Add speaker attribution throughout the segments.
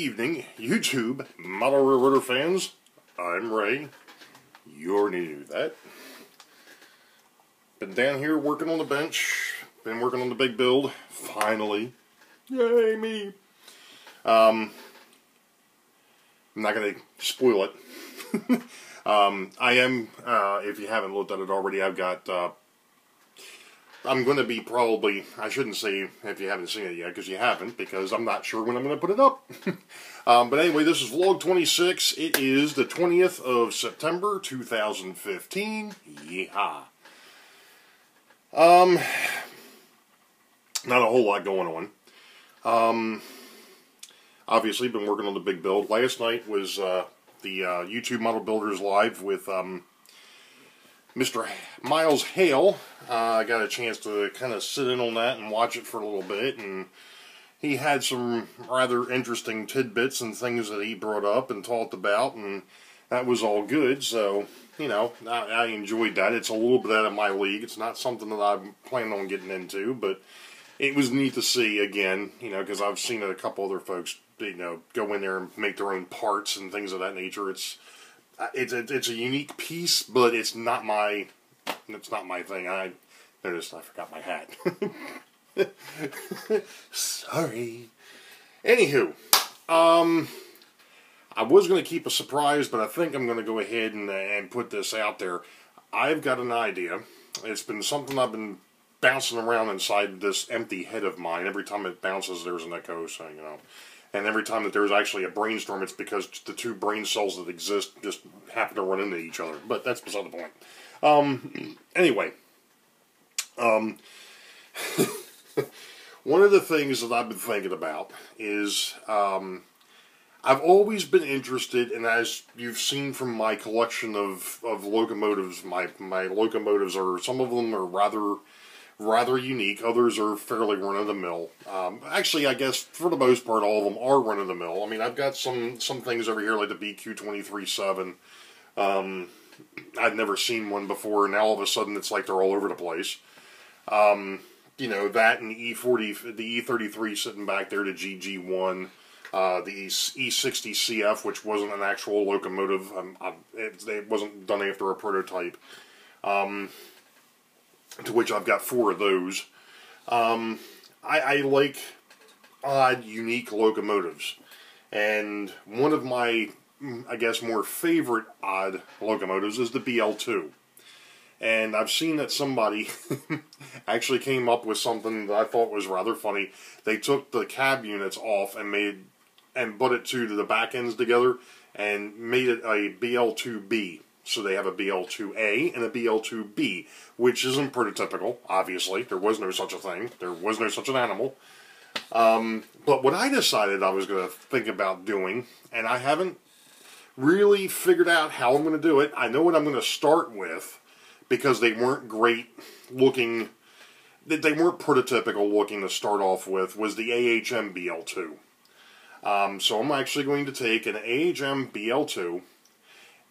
Speaker 1: evening, YouTube model railroader fans. I'm Ray. You already knew that. Been down here working on the bench. Been working on the big build. Finally. Yay, me. I'm not going to spoil it. I am, if you haven't looked at it already, I've got, I'm going to be probably, I shouldn't say if you haven't seen it yet, because you haven't, because I'm not sure when I'm going to put it up. But anyway, this is vlog 26. It is the 20th of September, 2015. Yeehaw. Not a whole lot going on. Obviously, been working on the big build. Last night was the YouTube Model Builders Live with Mr. Miles Hale. I got a chance to kind of sit in on that and watch it for a little bit, and he had some rather interesting tidbits and things that he brought up and talked about, and that was all good. So, you know, I enjoyed that. It's a little bit out of my league. It's not something that I'm planning on getting into, but it was neat to see again, you know, because I've seen a couple other folks, you know, go in there and make their own parts and things of that nature. It's a unique piece, but it's not my thing. I noticed I forgot my hat. Sorry. Anywho, I was going to keep a surprise, but I think I'm going to go ahead and put this out there. I've got an idea. It's been something I've been bouncing around inside this empty head of mine. Every time it bounces, there's an echo, so, you know. And every time that there's actually a brainstorm, it's because the two brain cells that exist just happen to run into each other. But that's beside the point. Anyway. One of the things that I've been thinking about is, I've always been interested, and as you've seen from my collection of locomotives, my locomotives are, some of them are rather unique, others are fairly run-of-the-mill. Actually, I guess, for the most part, all of them are run-of-the-mill. I mean, I've got some things over here, like the BQ-23-7. I'd never seen one before, and now all of a sudden it's like they're all over the place. You know, that and the E40, the E33 sitting back there, the GG1, the E60CF, which wasn't an actual locomotive. It wasn't done after a prototype. To which I've got 4 of those. I like odd, unique locomotives. And one of my, I guess, more favorite odd locomotives is the BL2. And I've seen that somebody actually came up with something that I thought was rather funny. They took the cab units off and put it to the back ends together and made it a BL2B. So they have a BL2A and a BL2B, which isn't prototypical, obviously. There was no such a thing. There was no such an animal. But what I decided I was going to think about doing, and I haven't really figured out how I'm going to do it. I know what I'm going to start with, because they weren't great looking, they weren't prototypical looking to start off with, was the AHM BL2. So I'm actually going to take an AHM BL2,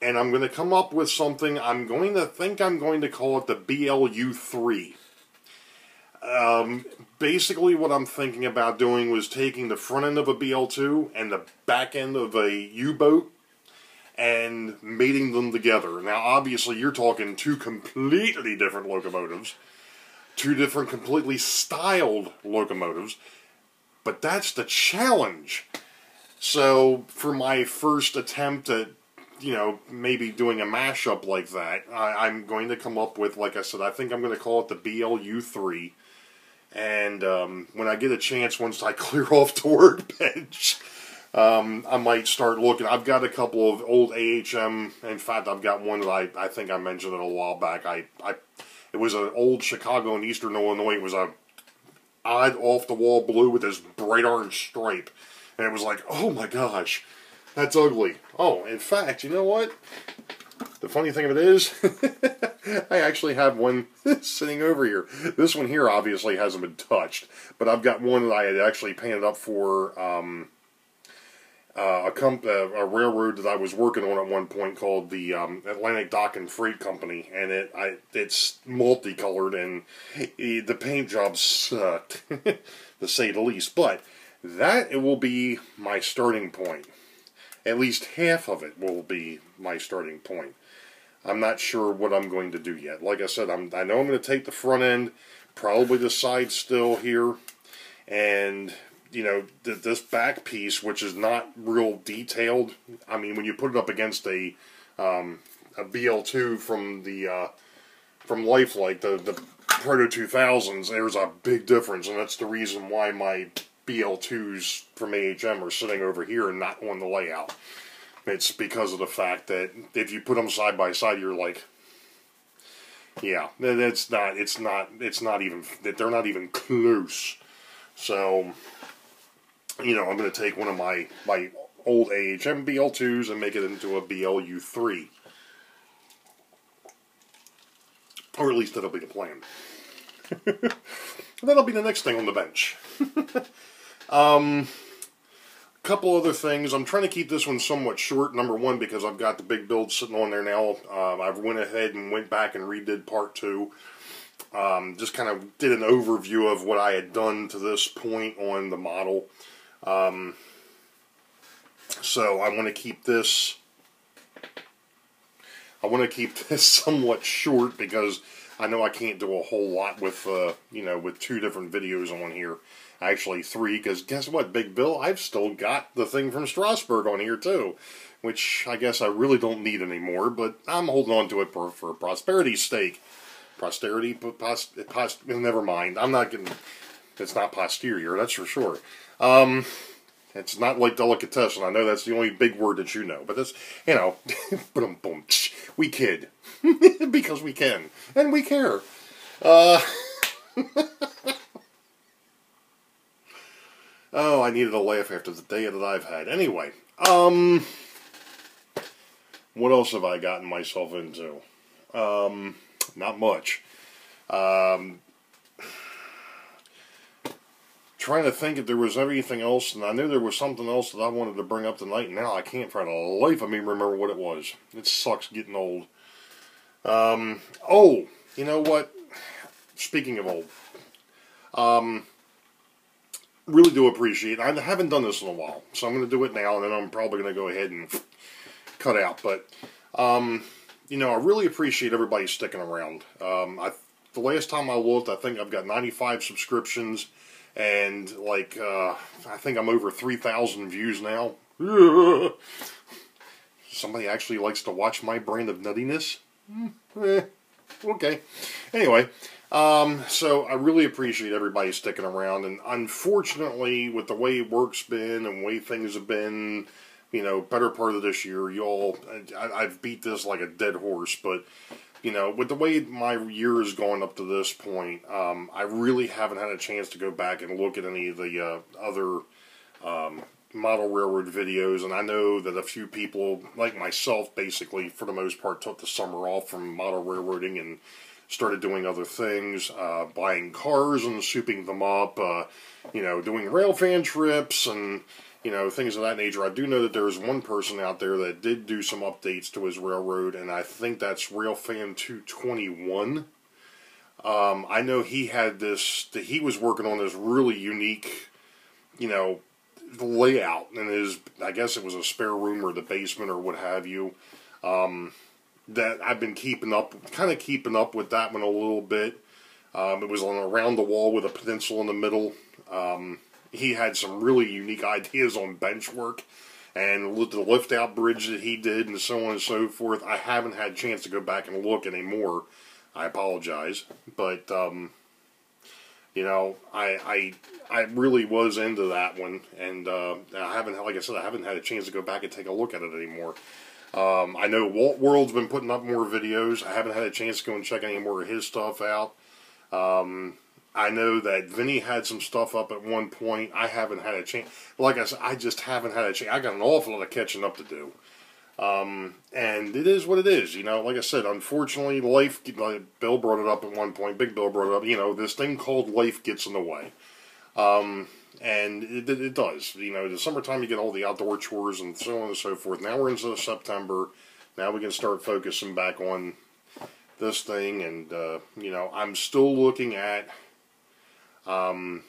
Speaker 1: and I'm going to come up with something. I'm going to call it the BLU3. Basically what I'm thinking about doing was taking the front end of a BL2 and the back end of a U-boat and mating them together. Now obviously you're talking 2 completely different locomotives, 2 different completely styled locomotives, but that's the challenge. So for my first attempt at, you know, maybe doing a mashup like that, I'm going to come up with, like I said, I think I'm going to call it the BLU3. And when I get a chance, once I clear off the workbench, I might start looking. I've got a couple of old AHM. In fact, I've got one that I think I mentioned it a while back. It was an old Chicago and Eastern Illinois. It was a odd off-the-wall blue with this bright orange stripe. And it was like, oh my gosh, that's ugly. Oh, in fact, you know what? The funny thing of it is, I actually have one sitting over here. This one here obviously hasn't been touched, but I've got one that I had actually painted up for a railroad that I was working on at one point called the Atlantic Dock and Freight Company, and it's multicolored, and the paint job sucked, to say the least. But that it will be my starting point. At least half of it will be my starting point. I'm not sure what I'm going to do yet. Like I said, I know I'm going to take the front end, probably the side still here, and you know, this back piece, which is not real detailed. I mean, when you put it up against a BL2 from Lifelike, the Proto 2000s, there's a big difference, and that's the reason why my BL2s from AHM are sitting over here and not on the layout. It's because of the fact that if you put them side by side, you're like, yeah, it's not even, they're not even close. So, you know, I'm going to take one of my old AHM BL2s and make it into a BLU3. Or at least that'll be the plan. That'll be the next thing on the bench. Couple other things. I'm trying to keep this one somewhat short. Number one, because I've got the big build sitting on there now. I've went ahead and went back and redid part 2. Just kind of did an overview of what I had done to this point on the model. So I want to keep this. I want to keep this somewhat short because I know I can't do a whole lot with you know, with 2 different videos on here. Actually 3, because guess what, Big Bill? I've still got the thing from Strasbourg on here too, which I guess I really don't need anymore, but I'm holding on to it for prosperity's sake. Posterity? Never mind. I'm not getting... It's not posterior, that's for sure. It's not like delicatessen. I know that's the only big word that you know, but that's, you know, we kid. Because we can. And we care. Oh, I needed a laugh after the day that I've had. Anyway, what else have I gotten myself into? Not much. Trying to think if there was anything else, and I knew there was something else that I wanted to bring up tonight, and now I can't for the life of me remember what it was. It sucks getting old. Oh, you know what? Speaking of old, really do appreciate, I haven't done this in a while, so I'm going to do it now, and then I'm probably going to go ahead and cut out, but, you know, I really appreciate everybody sticking around. The last time I looked, I think I've got 95 subscriptions, and, like, I think I'm over 3,000 views now. Somebody actually likes to watch my brand of nuttiness? Okay. Anyway, so I really appreciate everybody sticking around, and unfortunately, with the way work's been and the way things have been, you know, better part of this year, y'all, I've beat this like a dead horse, but, you know, with the way my year has gone up to this point, I really haven't had a chance to go back and look at any of the other model railroad videos, and I know that a few people, like myself, basically, for the most part, took the summer off from model railroading and started doing other things, buying cars and souping them up, you know, doing railfan trips and, you know, things of that nature. I do know that there is one person out there that did do some updates to his railroad, and I think that's Railfan 221. I know he had this, that he was working on this really unique, you know, layout in his, I guess it was a spare room or the basement or what have you, that I've been kind of keeping up with that one a little bit. It was on around the wall with a pencil in the middle. He had some really unique ideas on bench work and the lift out bridge that he did and so on and so forth. I haven't had a chance to go back and look anymore. I apologize, but you know, I really was into that one, and I haven't, like I said, I haven't had a chance to go back and take a look at it anymore. I know Walt World's been putting up more videos. I haven't had a chance to go and check any more of his stuff out. I know that Vinny had some stuff up at one point. I haven't had a chance. Like I said, I just haven't had a chance. I got an awful lot of catching up to do. And it is what it is, you know. Like I said, unfortunately, life, Bill brought it up at one point, Big Bill brought it up, you know, this thing called life gets in the way. And it does. You know, the summertime you get all the outdoor chores and so on and so forth. Now we're into September. Now we can start focusing back on this thing. And, you know, I'm still looking at the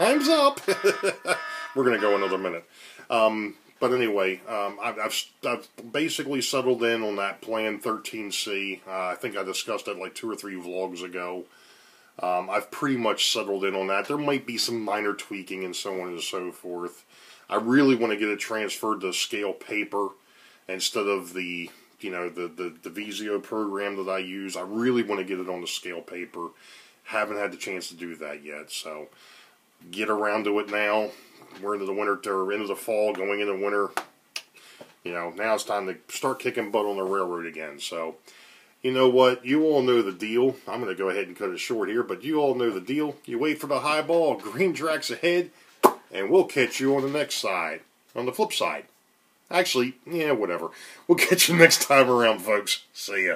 Speaker 1: Time's up. We're going to go another minute. But anyway, I've basically settled in on that Plan 13C. I think I discussed it like 2 or 3 vlogs ago. I've pretty much settled in on that. There might be some minor tweaking and so on and so forth. I really want to get it transferred to scale paper instead of the, you know, the Visio program that I use. I really want to get it on the scale paper. Haven't had the chance to do that yet, so get around to it now. We're into the winter, or into the fall, going into winter. You know, now it's time to start kicking butt on the railroad again. So, you know what? You all know the deal. I'm going to go ahead and cut it short here, but you all know the deal. You wait for the high ball, green tracks ahead, and we'll catch you on the next side, on the flip side. Actually, yeah, whatever. We'll catch you next time around, folks. See ya.